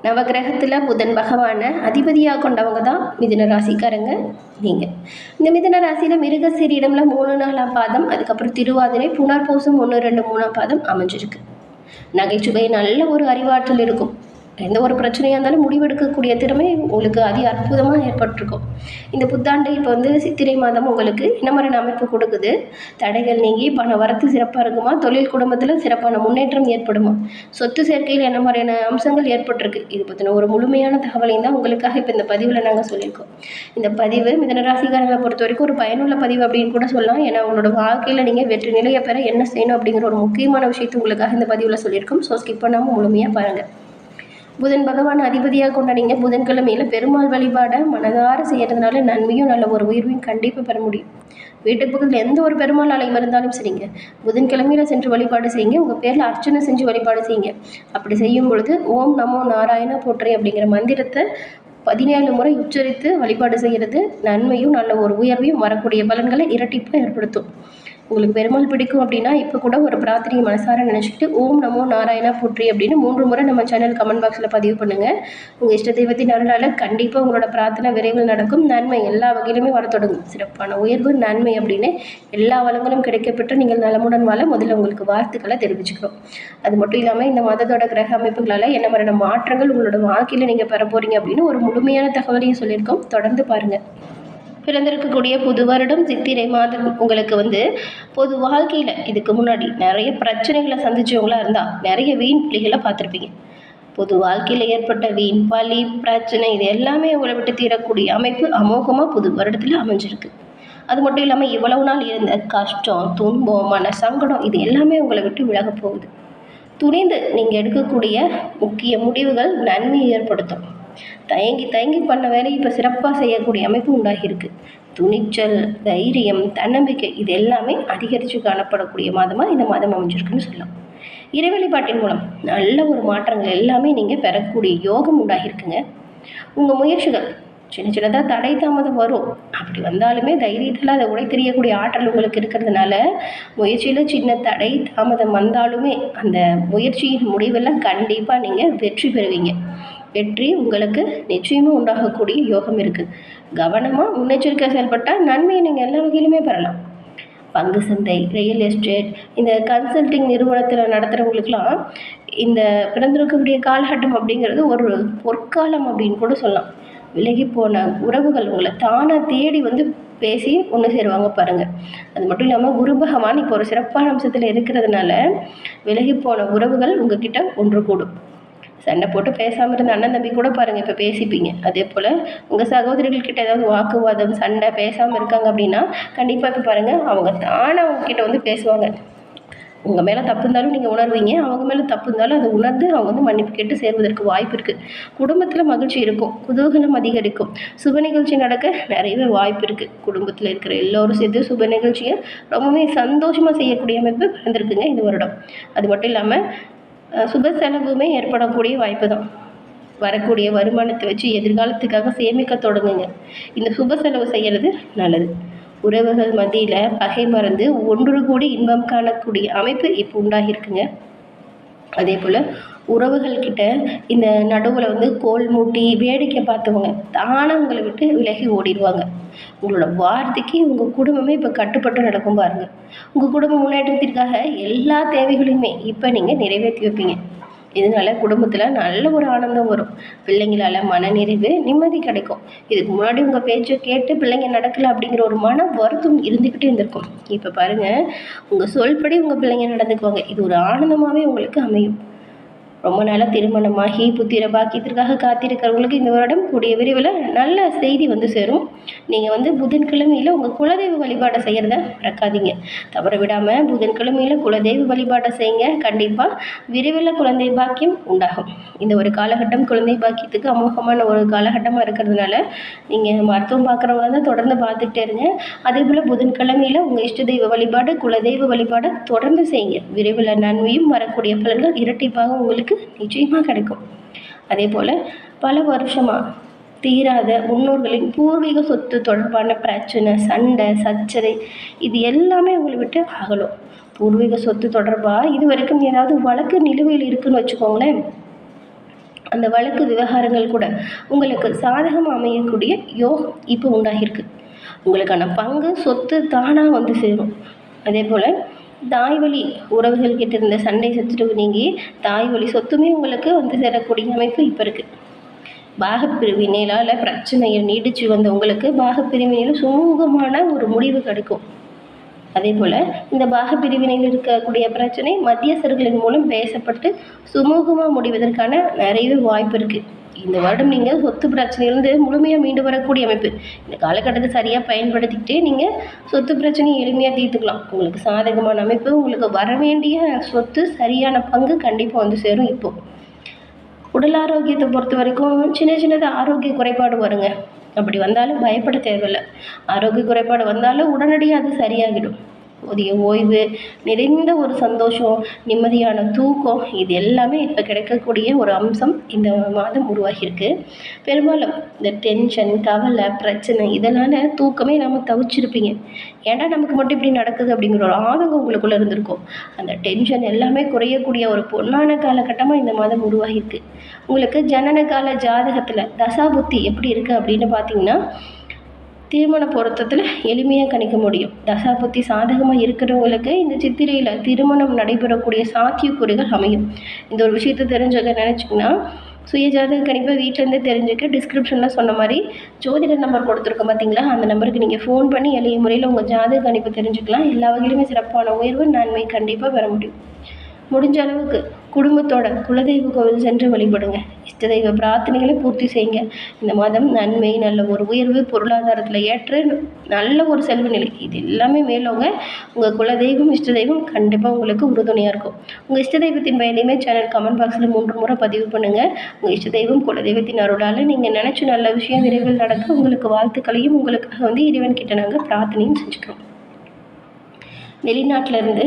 நவகிரகத்தில் புதன் பகவானை அதிபதியாக கொண்டவங்க தான் மிதுன ராசிக்காரங்க நீங்கள். இந்த மிதுன ராசியில் மிருகசீரிடம்ல 3 4 பாதம், அதுக்கப்புறம் திருவாதிரை புனர்பூசம் 1 2 3 பாதம் அமைஞ்சிருக்கு. நகைச்சுவை நல்ல ஒரு அறிவாற்றல் இருக்கும். எந்த ஒரு பிரச்சனையாக இருந்தாலும் முடிவெடுக்கக்கூடிய திறமை உங்களுக்கு அதி அற்புதமாக ஏற்பட்டிருக்கும். இந்த புத்தாண்டு இப்போ வந்து சித்திரை மாதம் உங்களுக்கு என்ன மாதிரியான அமைப்பு கொடுக்குது? தடைகள் நீங்கி பண வரத்து சிறப்பாக இருக்குமா? தொழில் குடும்பத்தில் சிறப்பான முன்னேற்றம் ஏற்படுமா? சொத்து சேர்க்கையில் என்ன மாதிரியான அம்சங்கள் ஏற்பட்டிருக்கு? இது பற்றின ஒரு முழுமையான தகவலையும் தான் உங்களுக்காக இப்போ இந்த பதிவில் நாங்கள் சொல்லியிருக்கோம். இந்த பதிவு மிதுன ராசிக்காரங்களை பொறுத்த வரைக்கும் ஒரு பயனுள்ள பதிவு அப்படின்னு கூட சொல்லலாம். ஏன்னா உங்களோட வாழ்க்கையில் நீங்கள் வெற்றி நிலையை பெற என்ன செய்யணும் அப்படிங்கிற ஒரு முக்கியமான விஷயத்தை உங்களுக்காக இந்த பதிவில் சொல்லியிருக்கோம். ஸோ ஸ்கிப் பண்ணாமல் முழுமையாக பாருங்கள். புதன் பகவான் அதிபதியாக கொண்ட நீங்கள் புதன்கிழமையில் பெருமாள் வழிபாடை மனதார செய்கிறதுனால நன்மையும் நல்ல ஒரு உயர்வையும் கண்டிப்பாக பெற முடியும். வீட்டுக்கு பக்கத்தில் எந்த ஒரு பெருமாள் ஆலயம் இருந்தாலும் சரிங்க, புதன்கிழமையில் சென்று வழிபாடு செய்யுங்க. உங்கள் பேரில் அர்ச்சனை செஞ்சு வழிபாடு செய்யுங்க. அப்படி செய்யும் பொழுது ஓம் நமோ நாராயண போற்றி அப்படிங்கிற மந்திரத்தை 17 முறை உச்சரித்து வழிபாடு செய்கிறது நன்மையும் நல்ல ஒரு உயர்வையும் வரக்கூடிய பலன்களை இரட்டிப்பாக ஏற்படுத்தும். உங்களுக்கு பெருமாள் பிடிக்கும் அப்படின்னா இப்போ கூட ஒரு பிரார்த்தனையை மனசார நினச்சிக்கிட்டு ஓம் நமோ நாராயணா போற்றி அப்படின்னு 3 முறை நம்ம சேனல் கமெண்ட் பாக்ஸில் பதிவு பண்ணுங்கள். உங்கள் இஷ்ட தெய்வத்தின் அருளால் கண்டிப்பாக உங்களோட பிரார்த்தனை விரைவில் நடக்கும். நன்மை எல்லா வகையிலுமே வர தொடங்கும். சிறப்பான உயர்வு நன்மை அப்படின்னு எல்லா வளங்களும் கிடைக்கப்பட்டு நீங்கள் நலமுடன் வாழ முதல்ல உங்களுக்கு வாழ்த்துக்களை தெரிவிச்சுக்கிறோம். அது மட்டும் இல்லாமல் இந்த மாதத்தோட கிரக அமைப்புகளால் என்ன மாதிரியான மாற்றங்கள் உங்களோட வாழ்க்கையில் நீங்கள் பெற போகிறீங்க அப்படின்னு ஒரு முழுமையான தகவலையும் சொல்லியிருக்கோம். தொடர்ந்து பாருங்கள். பிறந்திருக்கக்கூடிய புது வருடம் சித்திரை மாதம் உங்களுக்கு வந்து பொது வாழ்க்கையில் இதுக்கு முன்னாடி நிறைய பிரச்சனைகளை சந்திச்சவங்களாக இருந்தால் நிறைய வீண் புலிகளை பார்த்துருப்பீங்க. பொது வாழ்க்கையில் ஏற்பட்ட வீண் பழி பிரச்சனை இது எல்லாமே உங்களை விட்டு தீரக்கூடிய அமைப்பு அமோகமாக புது வருடத்தில் அமைஞ்சிருக்கு. அது மட்டும் இல்லாமல் இவ்வளவு நாள் இருந்த கஷ்டம் துன்பம் மன சங்கடம் இது எல்லாமே உங்களை விட்டு விலக போகுது. துணிந்து நீங்கள் எடுக்கக்கூடிய முக்கிய முடிவுகள் நன்மையை ஏற்படுத்தும். தயங்கி பண்ண வேலையை இப்போ சிறப்பாக செய்யக்கூடிய அமைப்பு உண்டாகியிருக்கு. துணிச்சல் தைரியம் தன்னம்பிக்கை இது எல்லாமே அதிகரித்து காணப்படக்கூடிய மாதமாக இந்த மாதம் அமைஞ்சிருக்குன்னு சொல்லலாம். இறை வழிபாட்டின் மூலம் நல்ல ஒரு மாற்றங்கள் எல்லாமே நீங்கள் பெறக்கூடிய யோகம் உண்டாகியிருக்குங்க. உங்கள் முயற்சிகள் சின்னதாக தடை தாமதம் வரும். அப்படி வந்தாலுமே தைரியத்தில் அதை உடை தெரியக்கூடிய ஆற்றல் உங்களுக்கு இருக்கிறதுனால முயற்சியில் சின்ன தடை தாமதம் வந்தாலுமே அந்த முயற்சியின் முடிவில் கண்டிப்பாக நீங்கள் வெற்றி பெறுவீங்க. வெற்றி உங்களுக்கு நிச்சயமாக உண்டாகக்கூடிய யோகம் இருக்குது. கவனமாக முன்னெச்சரிக்கை செயல்பட்டால் நன்மையை நீங்கள் எல்லா வகையிலுமே பெறலாம். பங்கு சந்தை ரியல் எஸ்டேட் இந்த கன்சல்டிங் நிறுவனத்தில் நடத்துகிறவங்களுக்கெல்லாம் இந்த பிறந்திருக்கக்கூடிய காலகட்டம் அப்படிங்கிறது ஒரு பொற்காலம் அப்படின்னு கூட சொல்லலாம். விலகி போன உறவுகள் உங்களை தானாக தேடி வந்து பேசி ஒன்று சேருவாங்க பாருங்கள். அது மட்டும் இல்லாமல் குரு பகவான் இப்போ ஒரு சிறப்பான அம்சத்தில் இருக்கிறதுனால விலகி போன உறவுகள் உங்ககிட்ட ஒன்று கூடும். சண்டை போட்டு பேசாமல் இருந்த அண்ணன் தம்பி கூட பாருங்கள் இப்போ பேசிப்பீங்க. அதே போல் உங்கள் சகோதரிகள்கிட்ட ஏதாவது வாக்குவாதம் சண்டை பேசாமல் இருக்காங்க அப்படின்னா கண்டிப்பாக இப்போ பாருங்கள் அவங்க தானே அவங்கக்கிட்ட வந்து பேசுவாங்க. உங்கள் மேலே தப்பு இருந்தாலும் நீங்கள் உணர்வீங்க, அவங்க மேலே தப்பு இருந்தாலும் அதை உணர்ந்து அவங்க வந்து மன்னிப்பு கேட்டு சேர்வதற்கு வாய்ப்பு இருக்குது. குடும்பத்தில் மகிழ்ச்சி இருக்கும், குதூகலம் அதிகரிக்கும், சுப நிகழ்ச்சி நடக்க நிறையவே வாய்ப்பு இருக்குது. குடும்பத்தில் இருக்கிற எல்லோரும் சேர்த்து சுப நிகழ்ச்சியை ரொம்பவே சந்தோஷமாக செய்யக்கூடிய அமைப்பு பிறந்திருக்குங்க இந்த வருடம். அது மட்டும் இல்லாமல் சுப செலவுமே ஏற்படக்கூடிய வாய்ப்பு தான். வரக்கூடிய வருமானத்தை வச்சு எதிர்காலத்துக்காக சேமிக்க தொடங்குங்க. இந்த சுப செலவு செய்கிறது நல்லது. உறவுகள் மத்தியில் பகை மறந்து ஒன்று கூடி இன்பம் காணக்கூடிய அமைப்பு இப்போ உண்டாகியிருக்குங்க. அதே போல் உறவுகள்கிட்ட இந்த நடுவில் வந்து கோல் மூட்டி வேடிக்கை பார்த்தவங்க தானாக உங்களை விட்டு விலகி ஓடிடுவாங்க. உங்களோட வார்த்தைக்கு உங்கள் குடும்பமே இப்போ கட்டுப்பட்டு நடக்கும் பாருங்கள். உங்கள் குடும்ப முன்னேற்றத்திற்காக எல்லா தேவைகளையுமே இப்போ நீங்கள் நிறைவேற்றி வைப்பீங்க. இதனால் குடும்பத்தில் நல்ல ஒரு ஆனந்தம் வரும். பிள்ளைங்களால் மனநிறைவு நிம்மதி கிடைக்கும். இதுக்கு முன்னாடி உங்கள் பேச்சை கேட்டு பிள்ளைங்க நடக்கலை அப்படிங்கிற ஒரு மன வருத்தம் இருந்துக்கிட்டே இருந்திருக்கும். இப்போ பாருங்கள் உங்கள் சொல்படி உங்கள் பிள்ளைங்க நடந்துக்குவாங்க. இது ஒரு ஆனந்தமாகவே உங்களுக்கு அமையும். ரொம்ப நாளாக திருமணமாகி புத்திர பாக்கியத்திற்காக காத்திருக்கிறவங்களுக்கு இந்த வருடம் கூடிய விரைவில் நல்ல செய்தி வந்து சேரும். நீங்கள் வந்து புதன்கிழமையில் உங்கள் குலதெய்வ வழிபாடை செய்கிறத மறக்காதீங்க. தவற விடாமல் புதன்கிழமையில் குலதெய்வ வழிபாடை செய்யுங்க. கண்டிப்பாக விரைவில் குழந்தை பாக்கியம் உண்டாகும். இந்த ஒரு காலகட்டம் குழந்தை பாக்கியத்துக்கு அமோகமான ஒரு காலகட்டமாக இருக்கிறதுனால நீங்கள் மருத்துவம் பார்க்குறவங்க தான் தொடர்ந்து பார்த்துக்கிட்டே இருங்க. அதே போல் புதன்கிழமையில் உங்கள் இஷ்ட தெய்வ வழிபாடு குலதெய்வ வழிபாடை தொடர்ந்து செய்யுங்க. விரைவில் நன்மையும் வரக்கூடிய பலன்கள் இரட்டிப்பாக உங்களுக்கு நிச்சயமாக கிடைக்கும். அதே போல் பல வருஷமாக தீராத முன்னோர்களின் பூர்வீக சொத்து தொடர்பான பிரச்சனை சண்டை சச்சரை இது எல்லாமே உங்களை விட்டு அகலும். பூர்வீக சொத்து தொடர்பாக இது வரைக்கும் ஏதாவது வழக்கு நிலுவையில் இருக்குன்னு வச்சுக்கோங்களேன், அந்த வழக்கு விவகாரங்கள் கூட உங்களுக்கு சாதகமாக அமையக்கூடிய யோகம் இப்போ உண்டாகிருக்கு. உங்களுக்கான பங்கு சொத்து தானாக வந்து சேரும். அதே போல் தாய் வழி உறவுகள் கிட்ட இருந்த சண்டை சச்சரவு நீங்கி தாய் வழி சொத்துமே உங்களுக்கு வந்து சேரக்கூடிய அமைப்பு இப்போ இருக்குது. பாகப்பிரிவினையால் பிரச்சனையை நீடிச்சு வந்த உங்களுக்கு பாகப்பிரிவினையில் சுமூகமான ஒரு முடிவு கிடைக்கும். அதே போல் இந்த பாகப்பிரிவினையில் இருக்கக்கூடிய பிரச்சனை மத்தியஸ்தர்களின் மூலம் பேசப்பட்டு சுமூகமாக முடிவதற்கான நிறைய வாய்ப்பு இருக்குது. இந்த வருடம் நீங்கள் சொத்து பிரச்சனையிலேருந்து முழுமையாக மீண்டு வரக்கூடிய அமைப்பு. இந்த காலகட்டத்தை சரியாக பயன்படுத்திக்கிட்டே நீங்கள் சொத்து பிரச்சனையை எளிமையாக தீர்த்துக்கலாம். உங்களுக்கு சாதகமான அமைப்பு, உங்களுக்கு வர வேண்டிய சொத்து சரியான பங்கு கண்டிப்பாக வந்து சேரும். இப்போது உடல் ஆரோக்கியத்தை பொறுத்த வரைக்கும் சின்னதாக ஆரோக்கிய குறைபாடு வருங்க. அப்படி வந்தாலும் பயப்பட தேவையில்லை. ஆரோக்கிய குறைபாடு வந்தாலும் உடனடியாக அது சரியாகிடும். போதிய ஓய்வு, நிறைந்த ஒரு சந்தோஷம், நிம்மதியான தூக்கம், இது எல்லாமே இப்போ கிடைக்கக்கூடிய ஒரு அம்சம் இந்த மாதம் உருவாகியிருக்கு. பெரும்பாலும் இந்த டென்ஷன், கவலை, பிரச்சனை இதனால் தூக்கமே நம்ம தவிச்சிருப்பீங்க. ஏன்டா நமக்கு மட்டும் இப்படி நடக்குது அப்படிங்கிற ஒரு ஆதங்கம் உங்களுக்குள்ளே இருந்திருக்கும். அந்த டென்ஷன் எல்லாமே குறையக்கூடிய ஒரு பொன்னான காலகட்டமாக இந்த மாதம் உருவாகியிருக்கு. உங்களுக்கு ஜனன கால ஜாதகத்தில் தசாபுத்தி எப்படி இருக்குது அப்படின்னு பார்த்தீங்கன்னா, திருமண பொருத்தத்தில் எளிமையாக கணிக்க முடியும். தசாபுத்தி சாதகமாக இருக்கிறவங்களுக்கு இந்த சித்திரையில் திருமணம் நடைபெறக்கூடிய சாத்தியக்கூறுகள் அமையும். இந்த ஒரு விஷயத்தை தெரிஞ்சுக்க நினச்சிங்கன்னா சுய ஜாதக கணிப்பை வீட்டிலேருந்தே தெரிஞ்சுக்க டிஸ்கிரிப்ஷனில் சொன்ன மாதிரி ஜோதிட நம்பர் கொடுத்துருக்கோம் பார்த்தீங்களா, அந்த நம்பருக்கு நீங்கள் ஃபோன் பண்ணி எளிய முறையில் உங்கள் ஜாதக கணிப்பை தெரிஞ்சுக்கலாம். எல்லா வகையிலுமே சிறப்பான உயர்வு நன்மை கண்டிப்பாக பெற முடியும். முடிஞ்ச அளவுக்கு குடும்பத்தோட குலதெய்வ கோவில் சென்று வழிபடுங்க. இஷ்ட தெய்வ பிரார்த்தனைகளை பூர்த்தி செய்யுங்க. இந்த மாதம் நன்மை, நல்ல ஒரு உயர்வு, பொருளாதாரத்தில் ஏற்ற நல்ல ஒரு செல்வ நிலை, இது எல்லாமே மேலோங்க. உங்கள் குலதெய்வம், இஷ்ட தெய்வம் கண்டிப்பாக உங்களுக்கு உறுதுணையாக இருக்கும். உங்கள் இஷ்ட தெய்வத்தின் பெயரையுமே சேனல் கமெண்ட் பாக்ஸில் 3 முறை பதிவு பண்ணுங்கள். உங்கள் இஷ்ட தெய்வம் குலதெய்வத்தின் அருளால் நீங்கள் நினச்ச நல்ல விஷயம் விரைவில் நடக்க உங்களுக்கு வாழ்த்துக்களையும் உங்களுக்காக வந்து இறைவன் கிட்ட நாங்கள் பிரார்த்தனையும் செஞ்சுக்கிறோம். வெளிநாட்டிலேருந்து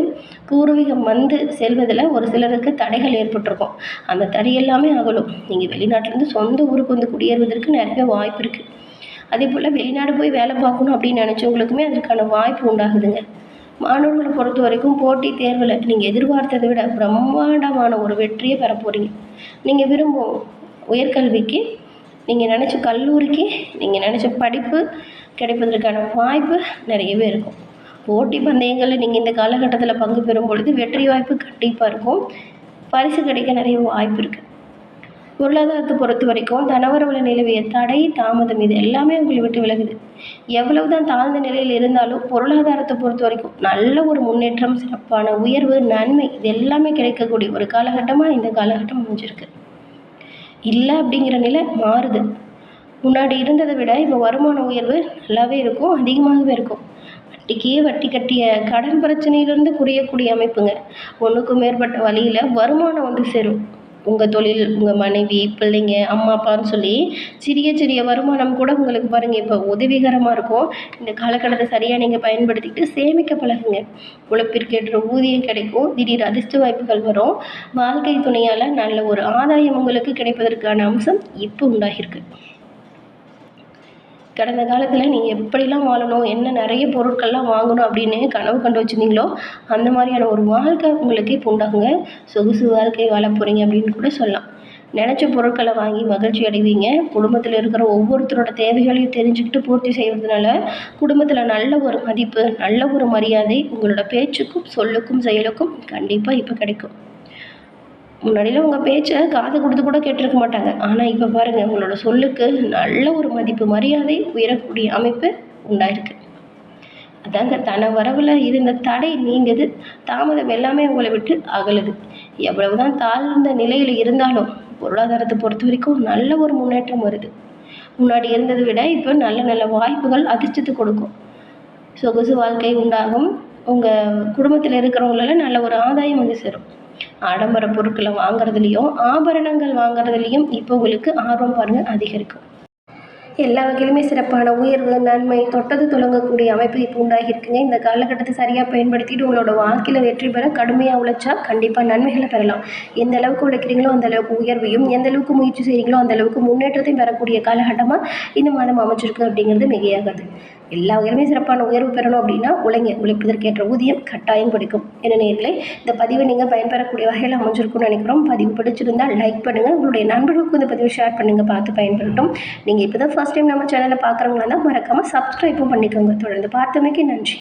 பூர்வீகம் வந்து செல்வதில் ஒரு சிலருக்கு தடைகள் ஏற்பட்டிருக்கும். அந்த தடை எல்லாமே அகலும். நீங்கள் வெளிநாட்டிலேருந்து சொந்த ஊருக்கு வந்து குடியேறுவதற்கு நிறைய வாய்ப்பு இருக்குது. அதே போல் வெளிநாடு போய் வேலை பார்க்கணும் அப்படின்னு நினச்சவங்களுக்குமே அதற்கான வாய்ப்பு உண்டாகுதுங்க. மாணவர்களை பொறுத்த வரைக்கும் போட்டி தேர்வில் நீங்கள் எதிர்பார்த்ததை விட பிரம்மாண்டமான ஒரு வெற்றியை பெற போகிறீங்க. நீங்கள் விரும்பும் உயர்கல்விக்கு, நீங்கள் நினச்ச கல்லூரிக்கு, நீங்கள் நினச்ச படிப்பு கிடைப்பதற்கான வாய்ப்பு நிறையவே இருக்கும். போட்டி பந்தயங்களில் நீங்கள் இந்த காலகட்டத்தில் பங்கு பெறும் பொழுது வெற்றி வாய்ப்பு கண்டிப்பாக இருக்கும். பரிசு கிடைக்க நிறைய வாய்ப்பு இருக்குது. பொருளாதாரத்தை பொறுத்த வரைக்கும் தனவரவில் நிலவிய தடை, தாமதம் இது எல்லாமே உங்களை விட்டு விலகுது. எவ்வளவு தான் தாழ்ந்த நிலையில் இருந்தாலும் பொருளாதாரத்தை பொறுத்த வரைக்கும் நல்ல ஒரு முன்னேற்றம், சிறப்பான உயர்வு, நன்மை இது எல்லாமே கிடைக்கக்கூடிய ஒரு காலகட்டமாக இந்த காலகட்டம் அமைஞ்சிருக்கு. இல்லை அப்படிங்கிற நிலை மாறுது. முன்னாடி இருந்ததை விட இப்போ வருமான உயர்வு நல்லாவே இருக்கும், அதிகமாகவே இருக்கும். வட்டி கட்டிய கடன் பிரச்சனையிலிருந்து குறையக்கூடிய அமைப்புங்க. ஒன்றுக்கும் மேற்பட்ட வழியில் வருமானம் வந்து சேரும். உங்கள் தொழில், உங்கள் மனைவி, பிள்ளைங்க, அம்மா அப்பான்னு சொல்லி சிறிய வருமானம் கூட உங்களுக்கு பாருங்கள் இப்போ உதவிகரமாக இருக்கும். இந்த காலகட்டத்தை சரியாக நீங்கள் பயன்படுத்திக்கிட்டு சேமிக்க பழகுங்க. உழைப்பிற்கேற்ற ஊதியம் கிடைக்கும். திடீர் அதிர்ஷ்ட வாய்ப்புகள் வரும். வாழ்க்கை துணையால் நல்ல ஒரு ஆதாயம் உங்களுக்கு கிடைப்பதற்கான அம்சம் இப்போ உண்டாகிருக்கு. கடந்த காலத்தில் நீங்கள் எப்படிலாம் வாழணும், என்ன நிறைய பொருட்கள்லாம் வாங்கணும் அப்படின்னு கனவு கண்டு வச்சுருந்தீங்களோ அந்த மாதிரியான ஒரு வாழ்க்கை உங்களுக்கு இப்போ உண்டாகுங்க. சொகுசு வாழ்க்கை வாழ போகிறீங்க அப்படின்னு கூட சொல்லலாம். நினச்ச பொருட்களை வாங்கி மகிழ்ச்சி அடைவீங்க. குடும்பத்தில் இருக்கிற ஒவ்வொருத்தரோட தேவைகளையும் தெரிஞ்சுக்கிட்டு பூர்த்தி செய்வதனால குடும்பத்தில் நல்ல ஒரு மதிப்பு, நல்ல ஒரு மரியாதை உங்களோட பேச்சுக்கும் சொல்லுக்கும் செயலுக்கும் கண்டிப்பாக இப்போ கிடைக்கும். முன்னாடிலாம் உங்கள் பேச்சை காது கொடுத்து கூட கேட்டிருக்க மாட்டாங்க. ஆனால் இப்போ பாருங்கள், உங்களோட சொல்லுக்கு நல்ல ஒரு மதிப்பு, மரியாதை உயரக்கூடிய அமைப்பு உண்டாயிருக்கு. அதாங்க தன வரவில் இருந்த தடை நீங்குது. தாமதம் எல்லாமே உங்களை விட்டு அகலுது. எவ்வளவு தான் தாழ்ந்த நிலையில் இருந்தாலும் பொருளாதாரத்தை பொறுத்த வரைக்கும் நல்ல ஒரு முன்னேற்றம் வருது. முன்னாடி இருந்ததை விட இப்போ நல்ல வாய்ப்புகள் அதிர்ஷ்டத்தை கொடுக்கும். சொகுசு வாழ்க்கை உண்டாகும். உங்கள் குடும்பத்தில் இருக்கிறவங்களால நல்ல ஒரு ஆதாயம் வந்து சேரும். ஆடம்பர பொருட்களை வாங்குறதுலையும் ஆபரணங்கள் வாங்குறதுலையும் இப்போ உங்களுக்கு ஆர்வம் பாருங்கள் அதிகரிக்கும். எல்லா வகையிலுமே சிறப்பான உயர்வு, நன்மை தொட்டது தொடங்கக்கூடிய அமைப்பு இப்போ உண்டாகியிருக்குங்க. இந்த காலகட்டத்தை சரியாக பயன்படுத்திட்டு உங்களோட வாழ்க்கையில் வெற்றி பெற கடுமையாக உழைச்சா கண்டிப்பாக நன்மைகளை பெறலாம். எந்த அளவுக்கு உழைக்கிறீங்களோ அந்த அளவுக்கு உயர்வையும், எந்த அளவுக்கு முயற்சி செய்கிறீங்களோ அந்த அளவுக்கு முன்னேற்றத்தையும் பெறக்கூடிய காலகட்டமாக இந்த மாதம் அமைச்சிருக்கு அப்படிங்கிறது மிகையாகாது. எல்லா வகையிலுமே சிறப்பான உயர்வு பெறணும் அப்படின்னா உழைப்பதற்கேற்ற ஊதியம் கட்டாயம் கிடைக்கும். என்ன நேயர்களே, இந்த பதிவை நீங்கள் பயன்பெறக்கூடிய வகையில் அமைஞ்சிருக்கும்னு நினைக்கிறோம். பதிவு பிடிச்சிருந்தால் லைக் பண்ணுங்கள், உங்களுடைய நண்பர்களுக்கும் இந்த பதிவை ஷேர் பண்ணுங்கள், பார்த்து பயன்பெறட்டும். நீங்கள் இப்போ தான் ஃபர்ஸ்ட் டைம் நம்ம சேனலை பார்க்குறவங்களா இருந்தால் மறக்காமல் சப்ஸ்கிரைப்பும் பண்ணிக்கோங்க. தொடர்ந்து பார்த்தமைக்கு நன்றி.